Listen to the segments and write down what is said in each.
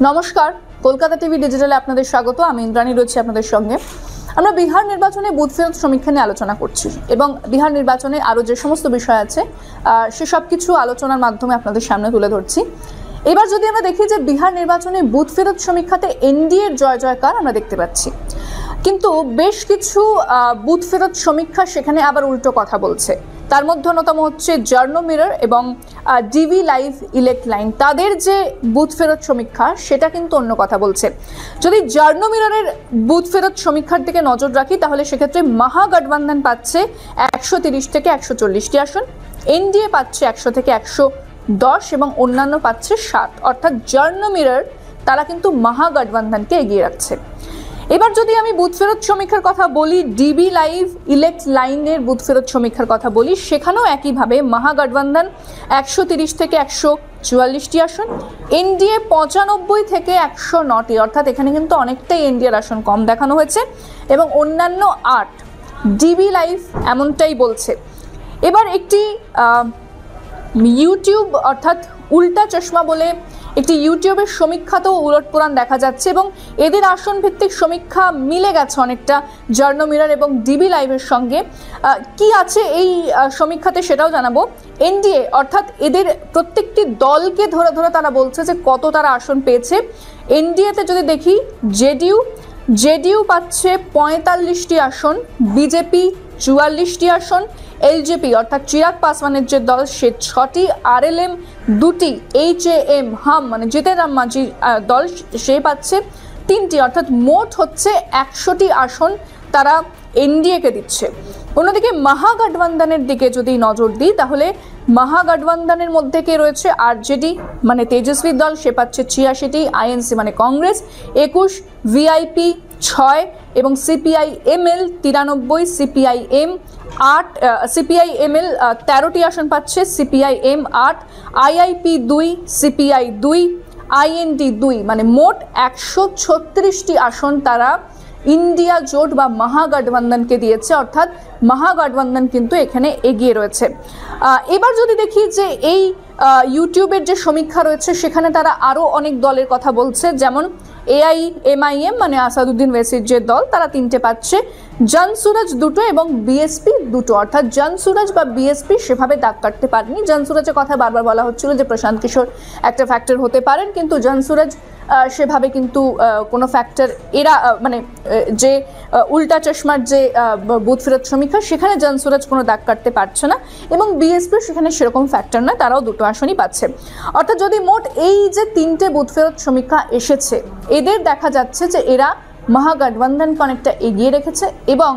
নমস্কার, কলকাতা টিভি ডিজিটালে আপনাদের স্বাগত। আমি ইন্দ্রাণী রয়েছি আপনাদের সঙ্গে। আমরা বিহার নির্বাচনে বুথ ফেরত সমীক্ষা নিয়ে আলোচনা করছি এবং বিহার নির্বাচনে আরও যে সমস্ত বিষয় আছে সেসব কিছু আলোচনার মাধ্যমে আপনাদের সামনে তুলে ধরছি। এবার যদি আমরা দেখি যে বিহার নির্বাচনে বুথ ফেরত সমীক্ষাতে এনডিএর জয় জয়কার আমরা দেখতে পাচ্ছি, কিন্তু বেশ কিছু বুথ ফেরত সমীক্ষা সেখানে আবার উল্টো কথা বলছে। তার মধ্যে অন্যতম হচ্ছে জার্নো মিরর এবং ডিভি লাইভ ইলেক্ট লাইন। তাদের যে বুথ ফেরত সমীক্ষা সেটা কিন্তু অন্য কথা বলছে। যদি জার্নো মিররের বুথ ফেরত সমীক্ষার দিকে নজর রাখি তাহলে সেক্ষেত্রে মহাগঠবন্ধন পাচ্ছে 130 থেকে 140টি আসন, এনডিএ পাচ্ছে 100 থেকে 110 এবং অন্যান্য পাচ্ছে 7। অর্থাৎ জার্নো মিরর তারা কিন্তু মহাগঠবন্ধনকে এগিয়ে রাখছে। এবার যদি আমি বুথ ফেরত সমীক্ষার কথা বলি, ডিবি লাইভ ইলেক্ট লাইনের বুথ ফেরত সমীক্ষার কথা বলি, সেখানেও একইভাবে মহাগঠবন্ধন 130 থেকে 144টি আসন, এনডিএ 95 থেকে 109টি। অর্থাৎ এখানে কিন্তু অনেকটাই এনডিএর আসন কম দেখানো হয়েছে এবং অন্যান্য 8। ডিবি লাইভ এমনটাই বলছে। এবার একটি ইউটিউব অর্থাৎ উল্টা চশমা বলে একটি ইউটিউবের সমীক্ষাতেও উলটপুরাণ দেখা যাচ্ছে এবং এদের আসন ভিত্তিক সমীক্ষা মিলে গেছে অনেকটা জার্নো মিরর এবং ডিবি লাইভের সঙ্গে। কি আছে এই সমীক্ষাতে সেটাও জানাবো। এনডিএ অর্থাৎ এদের প্রত্যেকটি দলকে ধরে ধরে তারা বলছে যে কত তারা আসন পেয়েছে। এনডিএতে যদি দেখি, জেডিইউ পাচ্ছে 45টি আসন, বিজেপি 44টি আসন, এলজেপি অর্থাৎ চিরাগ পাসওয়ানের যে দল সে 6টি, আরএলএম 2টি, এইচএএম হাম মানে জিতেন রাম মাঝি দল সে পাচ্ছে 3টি। অর্থাৎ মোট হচ্ছে 100টি আসন তারা এনডিএকে দিচ্ছে। অন্যদিকে মহাগঠবন্ধনের দিকে যদি নজর দিই তাহলে মহাগঠবন্ধনের মধ্যে কে রয়েছে? আরজেডি মানে তেজস্বী দল, সে পাচ্ছে 86টি, আইএনসি মানে কংগ্রেস 21, ভিআইপি 6 এবং সিপিআইএমএল 93, সিপিআইএম 8, সিপিআইএমএল 13টি আসন পাচ্ছে, সিপিআইএম 8, আইআইপি 2, সিপিআই 2, আইএনডি 2 মানে মোট 136টি আসন তারা ইন্ডিয়া জোট বা মহাগঠবন্ধনকে দিয়েছে। অর্থাৎ মহাগঠবন্ধন কিন্তু এখানে এগিয়ে রয়েছে। এবার যদি দেখি যে এই ইউটিউবের যে সমীক্ষা রয়েছে সেখানে তারা আরও অনেক দলের কথা বলছে, যেমন এআইএমআইএম মানে আসাদুদ্দিন ওয়েসির যে দল তারা 3টে পাচ্ছে, জনসুরাজ 2টো এবং বিএসপি 2টো। অর্থাৎ জনসুরাজ বা বিএসপি সেভাবে দাগ কাটতে পারেনি। জনসুরাজের কথা বারবার বলা হচ্ছিল যে প্রশান্ত কিশোর একটা ফ্যাক্টর হতে পারেন, কিন্তু জনসুরাজ সেভাবে কিন্তু কোনো ফ্যাক্টর এরা মানে যে উল্টা চশমার যে বুথ ফেরত সমীক্ষা সেখানে জনসুরাজ কোনো দাগ কাটতে পারছে না এবং বিএসপি সেখানে সেরকম ফ্যাক্টর নয়, তারাও 2টো আসনই পাচ্ছে। অর্থাৎ যদি মোট এই যে 3টে বুথ ফেরত সমীক্ষা এসেছে এদের দেখা যাচ্ছে যে এরা মহাগঠবন্ধনকে অনেকটা এগিয়ে রেখেছে এবং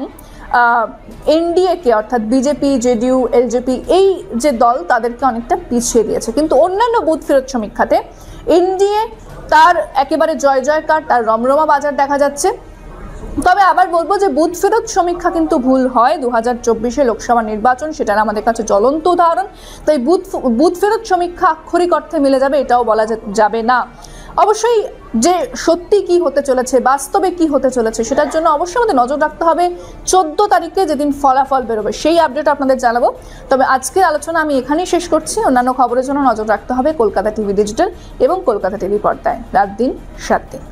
এনডিএকে অর্থাৎ বিজেপি, জেডিইউ, এলজেপি এই যে দল তাদেরকে অনেকটা পিছিয়ে দিয়েছে। কিন্তু অন্যান্য বুথ ফেরত সমীক্ষাতে এনডিএ তার একেবারে জয় জয়কার, তার রমরমা বাজার দেখা যাচ্ছে। তবে আবার বলবো যে বুথ ফেরত সমীক্ষা কিন্তু ভুল হয়। 2024 লোকসভা নির্বাচন সেটার আমাদের কাছে জ্বলন্ত উদাহরণ। তাই বুথ ফেরত সমীক্ষা আক্ষরিক অর্থে মিলে যাবে এটাও বলা যাবে না। অবশ্যই যে সত্যি কি হতে চলেছে, বাস্তবে কি হতে চলেছে সেটার জন্য অবশ্যই আমাদের নজর রাখতে হবে। 14 তারিখে যেদিন ফলাফল বেরোবে সেই আপডেট আপনাদের জানাবো। তবে আজকের আলোচনা আমি এখানেই শেষ করছি। অন্যান্য খবরের জন্য নজর রাখতে হবে কলকাতা টিভি ডিজিটাল এবং কলকাতা টিভি পর্দায় রাত দিন 7 দিন।